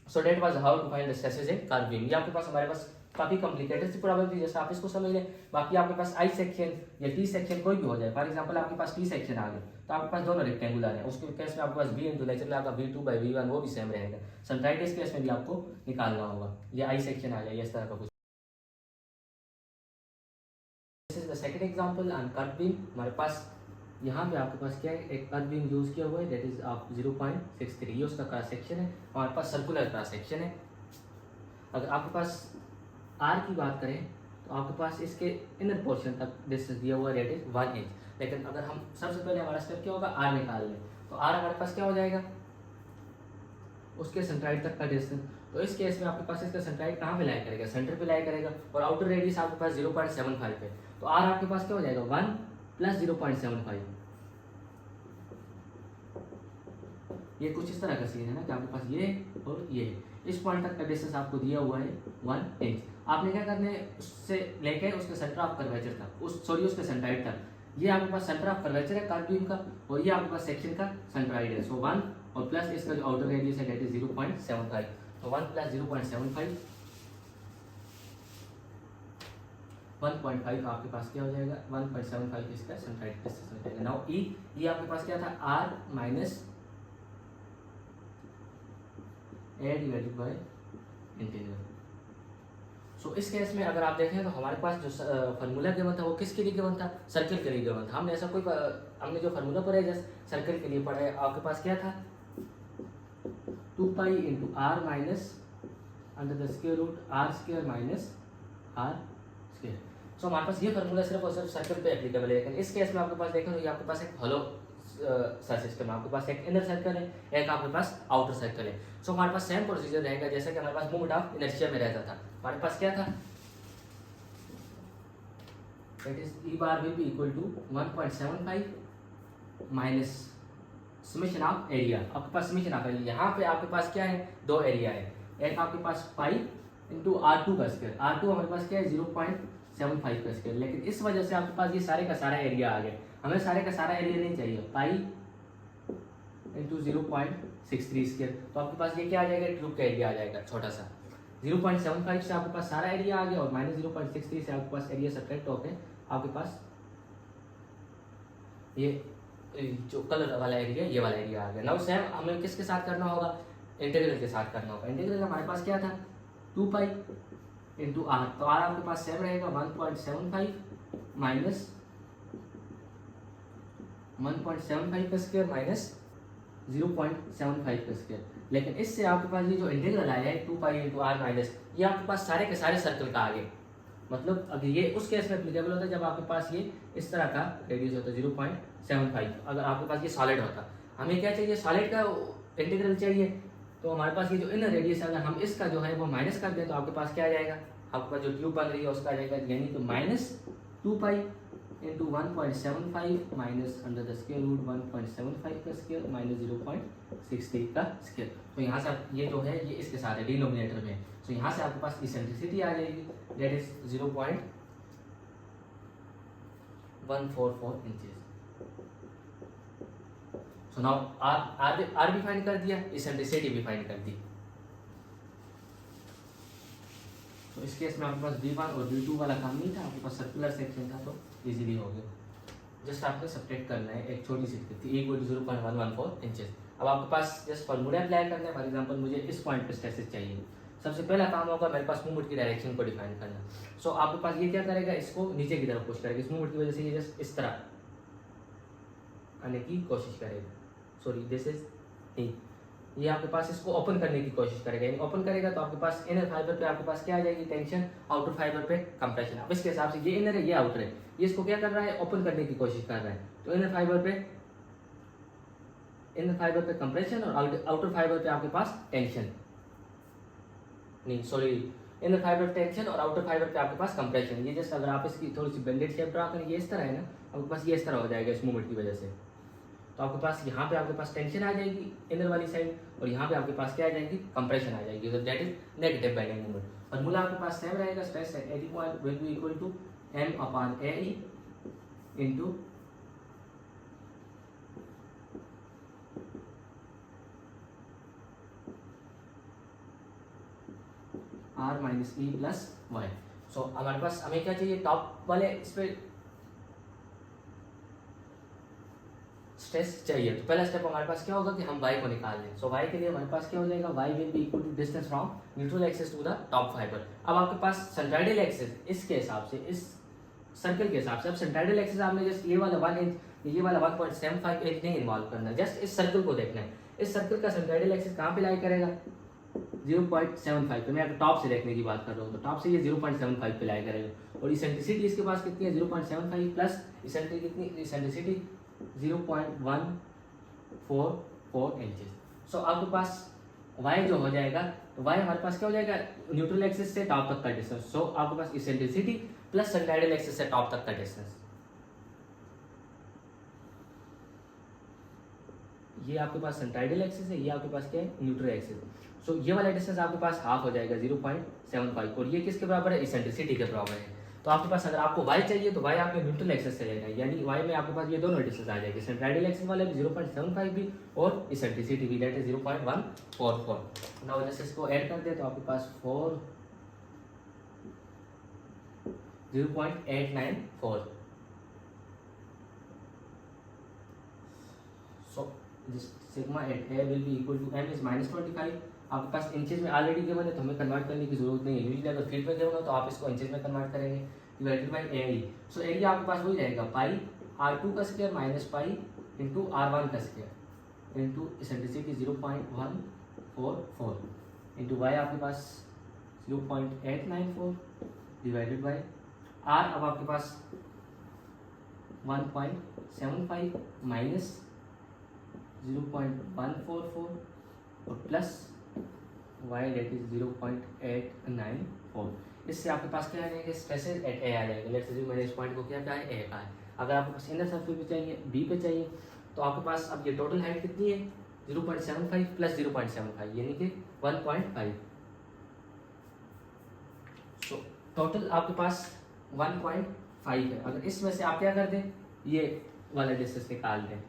So that was how to find the stresses in curve beam. ये आपके पास हमारे पास काफी कॉम्प्लिकेटेड सी प्रॉब्लम थी, जैसे आप इसको समझ लें। बाकी आपके पास आई सेक्शन या टी सेक्शन कोई भी हो जाए, फॉर एग्जांपल आपके पास टी सेक्शन आ गया तो आपके पास दोनों रेक्टेंगुलर है, उसके केस में आपके पास बी इंटू नेचुरल आपका v2/v1 वो भी सेम रहेगा। सेंट्राइड इस केस में भी आपको निकालना होगा, ये आई सेक्शन आ जाए इस तरह का कुछ। This is the second example on curve beam. हमारे पास यहाँ पे आपके पास क्या है, एक कर्व बीम यूज किया हुआ है दैट इज आप 0.63, ये उसका क्रॉस सेक्शन है, हमारे पास सर्कुलर क्रॉस सेक्शन है। अगर आपके पास आर की बात करें तो आपके पास इसके इनर पोर्शन तक डिस्टेंस दिया हुआ है दैट इज 1 इंच। लेकिन अगर हम सबसे पहले हमारा स्टेप क्या होगा, आर निकाल लें, तो आर हमारे पास क्या हो जाएगा, उसके सेंट्राइड तक का डिस्टेंस। तो इस केस में आपके पास इसका सेंट्राइड कहाँ पे लाई करेगा, सेंटर पे लाई करेगा, और आउटर रेडियस आपके पास 0.75 है, तो आर आपके पास क्या हो जाएगा 1 प्लस 0.75। ये कुछ इस तरह का सीन है ना कि आपके पास ये और ये इस पॉइंट तक का डिस्टेंस आपको दिया हुआ है 1 इंच। आपने क्या करना है, उससे लेके उसके सेंटर ऑफ कर्वेचर तक, उसके सेंट्राइड तक, ये आपके पास सेंटर ऑफ कर्वेचर है कर्व बीम का, और ये आपके पास सेक्शन का सेंट्राइड है। सो 1 और प्लस इसका जो आउटर रेडियस है दैट इज 0.75, तो 1 प्लस 0.75 1.5 आपके पास क्या हो जाएगा, 1.75 इसका सेंट्राइड डिस्टेंस हो जाएगा। नाउ ई आपके पास क्या था, R minus A divided by integral. So इस केस में अगर आप देखें तो हमारे पास जो फार्मूला गिवन था वो किसके लिए गिवन था, सर्कल के लिए गिवन था। हमने ऐसा कोई हमने जो फार्मूला पढ़ा है जस्ट सर्कल के लिए पढ़ा है, आपके पास क्या था 2 pi into R minus under the square root R square minus R square. So हमारे पास ये फार्मूला सिर्फ और सिर्फ सर्कल पे एप्लीकेबल है। लेकिन इस केस में आपके पास देखें तो ये आपके पास एक हॉलो सा सिस्टम है, आपके पास एक इनर सर्कल है, एक आपके पास आउटर सर्कल है। सो हमारे पास सेम प्रोसीजर रहेगा जैसा कि हमारे पास मोमेंट ऑफ इनर्शिया में रहता था। हमारे पास क्या था, that is E bar will be equal to 1.75 minus summation of area. आपके पास समेशन ऑफ एरिया, यहाँ पे आपके पास क्या है, दो एरिया है, एक आपके पास पाई इंटू R2 का स्क्वायर, R2 हमारे पास क्या है 0.75 का स्क्वायर। लेकिन इस वजह से आपके पास ये सारे का सारा एरिया आ गया, हमें सारे का सारा एरिया नहीं चाहिए, पाई इंटू 0.63 स्क्वायर, तो आपके पास ये क्या आ जाएगा, ट्यूब का एरिया आ जाएगा छोटा सा। 0.75 से आपके पास सारा एरिया आ गया और माइनस 0.63 से आपके पास एरिया सब्ट्रैक्ट होकर आपके पास ये जो कलर वाला एरिया ये वाला एरिया आ गया। नाउ सेम हमें किसके साथ करना होगा, इंटीग्रल के साथ करना होगा। इंटीग्रल हमारे पास क्या था 2 पाई इंटू आर, तो आर आपके पास सेम रहेगा 1.75 माइनस 1.75 का स्क्वायर माइनस 0.75 का स्क्वायर। लेकिन इससे आपके पास ये जो इंटीग्रल आया है 2 पाई इंटू आर माइनस, ये आपके पास सारे के सारे सर्कल का आ गया। मतलब अगर ये उस केस में एप्लीकेबल होता है जब आपके पास ये इस तरह का रेडियस होता है 0.75, अगर आपके पास ये सॉलिड होता। हमें क्या चाहिए, सॉलिड का इंटीग्रल चाहिए, तो हमारे पास ये जो इनर रेडियस है अगर हम इसका जो है वो माइनस कर दें तो आपके पास क्या आ जाएगा, आपके पास जो ट्यूब बन रही है उसका आ जाएगा, यानी कि minus 2 pi into 1.75 minus under the square root 1.75 का स्क्वायर माइनस 0.60 का स्क्वायर। तो यहाँ से आप ये जो है ये इसके साथ है डिनोमिनेटर में, तो यहाँ से आपके पास इसेंट्रिसिटी आ जाएगी, that is 0.144 inches. So now R भी फाइंड कर दिया, इसेंट्रिसिटी भी फाइंड कर दी। तो इस केस में आपके पास V1 और V2 वाला काम नहीं था, आपके पास सर्कुलर सेक्शन था तो इजीली हो गया। जस्ट आपको सब्ट्रैक्ट करना है एक छोटी सी थी 0.114 इंचेस। अब आपके पास जस्ट फॉर्मूला अप्लाई करना है। फॉर एग्जांपल मुझे इस पॉइंट पे स्ट्रेसेस चाहिए, सबसे पहला काम होगा मेरे पास मूवमेंट की डायरेक्शन को डिफाइन करना। सो आपके पास ये क्या करेगा, इसको नीचे की तरफ पुश करेगा, इस मूवमेंट की वजह से ये जस्ट इस तरह आने की कोशिश करेगा, सॉरी दिस इज नहीं, ये आपके पास इसको ओपन करने की कोशिश करेगा, यानी ओपन करेगा तो आपके पास इनर फाइबर पे आपके पास क्या आ जाएगी टेंशन, आउटर फाइबर पे कंप्रेशन। अब इसके हिसाब से ये इनर है ये आउटर है, ये इसको क्या कर रहा है ओपन करने की कोशिश कर रहा है, तो इनर फाइबर पे कंप्रेशन और आउटर फाइबर पे आपके पास टेंशन, नहीं सॉरी इनर फाइबर टेंशन और आउटर फाइबर पे आपके पास कंप्रेशन। ये जस्ट अगर आप इसकी थोड़ी सी बेंडेड शेप ड्रा करें, ये इस तरह है ना, आपके पास ये इस तरह हो जाएगा इस मूवमेंट की वजह से, तो आपके पास यहाँ पे आपके पास टेंशन आ जाएगी इनर वाली साइड, और यहाँ पे आपके पास क्या आ जाएगी कंप्रेशन आ जाएगी, तो that is negative bending moment. Formula आपके पास सेम रहेगा, stress at any point will be equal to m upon AE into r minus E plus y। So हमारे पास हमें क्या चाहिए, टॉप वाले इस पे स्ट्रेस चाहिए, तो पहला स्टेप हमारे पास क्या होगा कि हम y को निकाल लें। सो y के लिए हमारे पास क्या हो जाएगा, y will be equal to distance from neutral axis to the top fibre. अब आपके पास सेंट्राइडल एक्सिस इसके हिसाब से, इस सर्कल के हिसाब से, अब सेंट्राइडल एक्सिस आपने जस्ट ये वाला 1 इंच ये वाला 1.75 इंच नहीं इन्वॉल्व करना, जस्ट इस सर्कल को देखना है। इस सर्कल का सेंट्राइडल एक्सिस कहाँ पे लाई करेगा, 0.75 पे। मैं अगर टॉप से देखने की बात कर रहा हूँ तो टॉप से ये 0.75 पे लाई करेगा, और इसेंट्रिसिटी इसके पास कितनी है 0.75 प्लस इसेंट्रिसिटी 0.144 इंचेस। सो आपके पास y जो हो जाएगा, तो y हमारे पास क्या हो जाएगा, न्यूट्रल एक्सिस से टॉप तक का डिस्टेंस। सो आपके पास इसेंट्रिसिटी प्लस सेंट्राइडल एक्सिस से टॉप तक का डिस्टेंस, ये आपके पास सेंट्राइडल एक्सिस है, ये आपके पास क्या है न्यूट्रल एक्सिस। सो ये वाला डिस्टेंस आपके पास हाफ हो जाएगा 0.75, और ये किसके बराबर है, इसेंट्रिसिटी के बराबर है। तो आपके पास अगर आपको y चाहिए तो y आपने न्यूट्रल एक्सिस से लेना है, यानी y में आपके पास ये दोनों डिस्टेंस आ जाएंगे, सेंट्राइडल एक्सिस वाले भी 0.75 भी और इसेंट्रिसिटी भी, दैट इज 0.144। नाउ जैसे इसको ऐड कर दे तो आपके पास 0.894। So sigma at A will be equal to m is -25। आपके पास इंचेस में ऑलरेडी गिवन है तो हमें कन्वर्ट करने की जरूरत नहीं है, यूजुअली अगर फीट में गिवन हो तो आप इसको इंचेस में कन्वर्ट करेंगे, divided by area. So area आपके पास वही रहेगा पाई r2 का square minus pi into r1 का square into eccentricity 0.144 into y आपके पास 0.894 डिवाइडेड बाय r, अब आपके पास 1.75 माइनस 0.144 और प्लस y डेट इज 0.894। इससे आपके पास क्या आ जाएगा, स्ट्रेसेस एट ए आ जाएगा। लेट्स से मैंने इस पॉइंट को क्या कहा है, ए का है। अगर आपके पास इनर सर्कल पे चाहिए, बी पे चाहिए, तो आपके पास अब ये टोटल हाइट कितनी है 0.75 प्लस 0.75 यानी कि 1.5। सो टोटल आपके पास 1.5 है। अगर इसमें से आप क्या कर दें, ये वाला डिस्टेंस निकाल दें,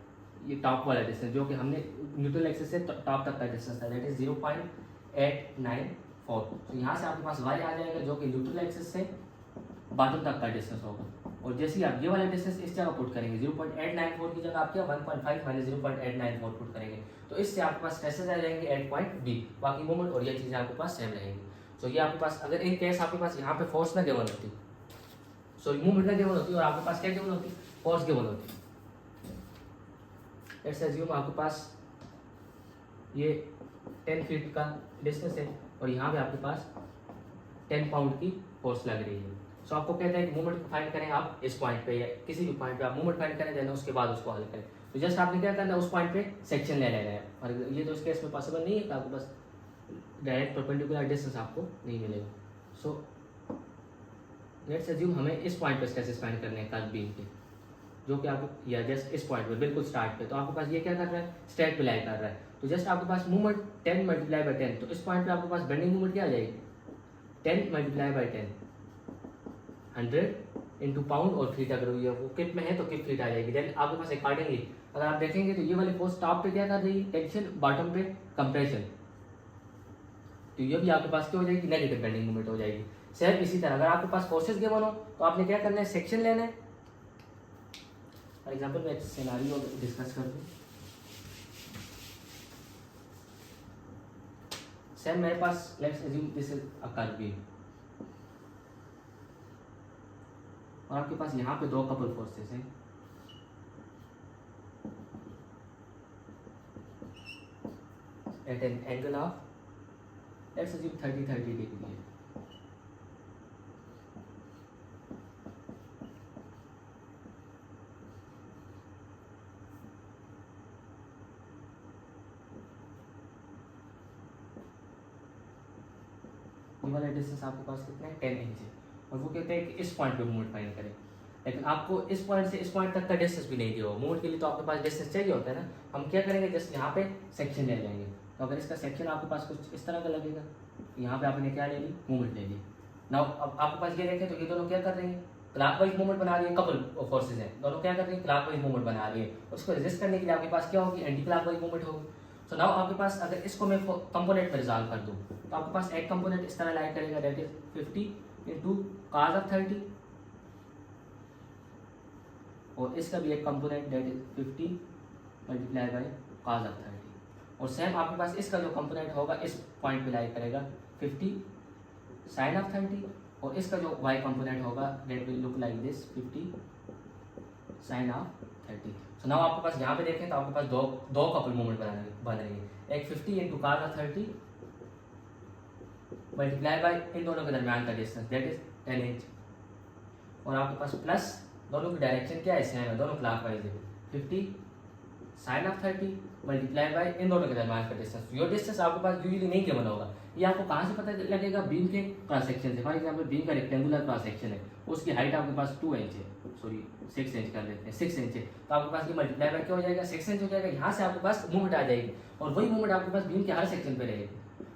ये टॉप वाला डिस्टेंस जो कि हमने न्यूट्रल एक्सिस से टॉप तक का डिस्टेंस था, दैट इज 0.894। तो यहाँ से आपके पास y आ जाएगा जो कि न्यूट्रल एक्सिस से बॉटम तक का डिस्टेंस होगा, और जैसे ही आप ये वाला डिस्टेंस इस जगह पुट करेंगे 0.894 की जगह आप क्या 1.5 माइनस 0.894 पुट करेंगे, तो इससे आपके पास स्ट्रेसेस आ जाएंगे एट पॉइंट बी, बाकी मोमेंट और ये चीज़ें आपके पास सेम रहेंगी। सो ये आपके पास अगर इन केस आपके पास यहाँ पे फोर्स ना गिवन होती, सॉरी मूवमेंट ना गिवन होती और आपके पास क्या गिवन होती, फोर्स गिवन होती। लेट्स अज्यूम आपके पास ये 10 फीट का डिस्टेंस है और यहाँ पे आपके पास 10 पाउंड की फोर्स लग रही है। सो आपको कहते हैं कि मूवमेंट को फाइंड करें आप इस पॉइंट पे या किसी भी पॉइंट पे आप मूवमेंट फाइंड करें, देना उसके बाद उसको हल करें। तो जस्ट आपने क्या करना है, उस पॉइंट पे सेक्शन ले लेना है। और ये तो इस केस में पॉसिबल नहीं है कि आपको बस डायरेक्ट परपेंडिकुलर डिस्टेंस आपको नहीं मिलेगा। सो लेट्स अज्यूम हमें इस पॉइंट पे स्ट्रेसेस फाइंड करने हैं कर्व बीम के, जो कि आपको या जस्ट इस पॉइंट पे बिल्कुल स्टार्ट पे, तो आपके पास ये क्या कर रहा है, स्ट्रेट पे लाई कर रहा है। तो जस्ट आपके पास मूवमेंट 10 मल्टीप्लाई बाई 10, तो इस पॉइंट पे आपके पास बेंडिंग मूवमेंट क्या आ जाएगी, 10 मल्टीप्लाई बाई 10 100 इंटू पाउंड और फीट, अगर ये वो किप में है तो किप फीट आ जाएगी। देन आपके पास अकॉर्डिंगली अगर आप देखेंगे तो ये वाली फोर्स टॉप पे क्या कर रही है, टेंशन, बॉटम पे कंप्रेशन, तो ये भी आपके पास क्या हो जाएगी, नेगेटिव बेंडिंग मूवमेंट हो जाएगी। सेम इसी तरह अगर आपके पास फोर्सेस गिवन हो तो आपने क्या करना है, सेक्शन लेना है। फॉर एग्जांपल मैं एक सिनेरियो डिस्कस कर दूं। सेम मेरे पास let's assume this is a curve beam और आपके पास यहाँ पे दो कपल फोर्सेस हैं। At an angle of let's assume 30 degree है। ये वाला डिस्टेंस आपके पास कितना है, 10 इंच है और वो कहते हैं कि इस पॉइंट पे मूवमेंट फाइंड करें। लेकिन आपको इस पॉइंट से इस पॉइंट तक का डिस्टेंस भी नहीं दिया हो, मूवमेंट के लिए तो आपके पास डिस्टेंस चाहिए होता है ना। हम क्या करेंगे, जस्ट यहाँ पे सेक्शन ले लेंगे। तो अगर इसका सेक्शन आपके पास कुछ इस तरह का लगेगा, यहाँ पे आपने क्या ले ली, मूवमेंट ले ली। नाउ अब आपके पास ये देखें तो ये दोनों क्या कर रहे हैं, क्लॉकवाइज मूवमेंट बना रही है, कपल फोर्सेज हैं, दोनों क्या कर रही है, क्लॉकवाइज मूवमेंट बना रही है। उसको रेजिस्ट करने के लिए आपके पास क्या होगी, एंटी क्लॉकवाइज मूवमेंट होगी। सो नाउ आपके पास अगर इसको मैं कंपोनेंट में रिजॉल्व कर दूं तो आपके पास एक कंपोनेंट इस तरह लाई करेगा, that is 50 into cos of 30 और इसका भी एक component that is 50 multiply bye cos of 30 और सेम आपके पास इसका जो कंपोनेंट होगा इस पॉइंट पे लाई करेगा 50 sin ऑफ 30 और इसका जो y कंपोनेंट होगा that will look like this 50 sin of 30। So now आपके पास यहाँ पे देखें तो आपके पास दो कपल मूवमेंट बन रही है, एक 50 into cos of 30 multiply by इन दोनों के दरमियान का डिस्टेंस दैट इज 10 इंच और आपके पास प्लस दोनों की डायरेक्शन क्या है, सेम है, दोनों क्लॉकवाइज है, 50 sin ऑफ 30 मल्टीप्लाई बाय इन दोनों के दरमियान का डिस्टेंस। ये डिस्टेंस आपके पास यूजुअली नहीं गिवन होगा, ये आपको कहाँ से पता लगेगा, बीम के क्रॉस सेक्शन से। फॉर एग्जांपल बीम का रेक्टेंगुलर क्रॉस सेक्शन है, उसकी हाइट आपके पास 2 इंच है, सॉरी 6 इंच कर लेते हैं, 6 इंच है, तो आपके पास ये मल्टीप्लाई बाय क्या हो जाएगा, 6 इंच हो जाएगा। यहाँ से आपके पास मूवमेंट आ जाएगी और वही मूवमेंट आपके पास बीम के हर सेक्शन पे रहेगी,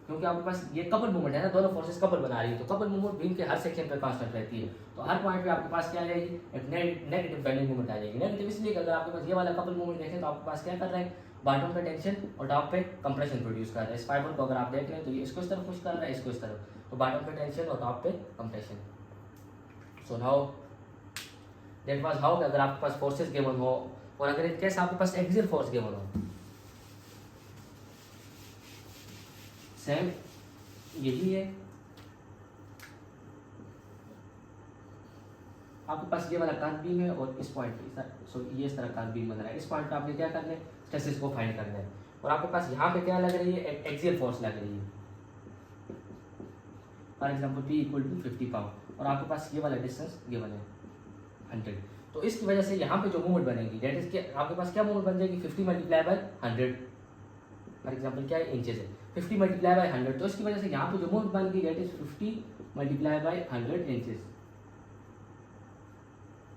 क्योंकि आपके पास ये कपल मूवमेंट है ना, दोनों फोर्सेस कपल बना रही है, तो कपल मूवमेंट बीम के हर सेक्शन पे कांस्टेंट रहती है। तो हर पॉइंट पे आपके पास क्या आ जाएगी, एक नेगेटिव बेंडिंग मूवमेंट आ जाएगी। नेगेटिव इसलिए कि अगर आपके पास ये वाला कपल मूवमेंट देखें तो आपके पास क्या कर रहा है, बॉटम पे टेंशन और टॉप पे कंप्रेशन प्रोड्यूस कर रहा है। इस फाइबर को अगर आप देख रहे हैं तो ये इसको इस तरफ पुश कर रहा है, इसको इस तरफ, तो बॉटम पे टेंशन और टॉप पे compression. So now that was how, अगर आपके पास फोर्सेस गिवन हो और अगर इन केस आपके पास एक्सियल फोर्स गिवन हो, सेम यही है, आपके पास ये वाला कर्व बीम है और इस पॉइंट पे सो ये इस तरह कर्व बीम बन रहा है। इस पॉइंट पे आपने क्या करना है, स्ट्रेसेस को फाइंड करना है और आपके पास यहाँ पे क्या लग रही है, एक्सियल फोर्स लग रही है, for example P equal to 50 pound और आपके पास ये वाला डिस्टेंस गिवन है 100। तो इसकी वजह से यहाँ पे जो मूवमेंट बनेगी दैट इज आपके पास क्या मूवमेंट बन जाएगी, 50 मल्टीप्लाई बाय 100, फॉर एग्जांपल क्या है, इंचेस है, 50 मल्टीप्लाई बाय 100, तो इसकी वजह से यहाँ पे जो मूवमेंट बन गई that is 50 multiply bye 100 inches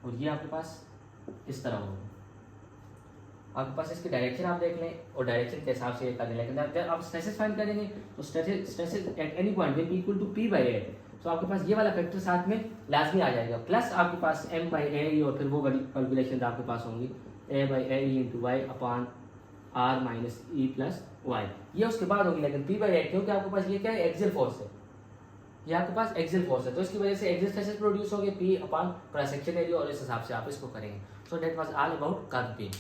और ये आपके पास इस तरह होगा। आपके पास इसकी डायरेक्शन आप देख लें और डायरेक्शन के हिसाब से ये करने, लेकिन जब आप स्ट्रेसेस फाइंड करेंगे तो stresses at any point will be equal to P by A, तो आपके पास ये वाला फैक्टर साथ में लाजमी आ जाएगा, प्लस आपके पास M बाई A और फिर वो वाली कैलकुलेशन आपके पास होंगी A by A into Y upon R minus E plus Y, ये उसके बाद होगी। लेकिन P बाई A क्योंकि आपके पास ये क्या है, एक्सियल फोर्स है, ये आपके पास एक्सियल फोर्स है, तो इसकी वजह से एक्सियल स्ट्रेसेस प्रोड्यूस होंगे P upon cross section area और इस हिसाब से आप इसको करेंगे। सो that was all about curve beam.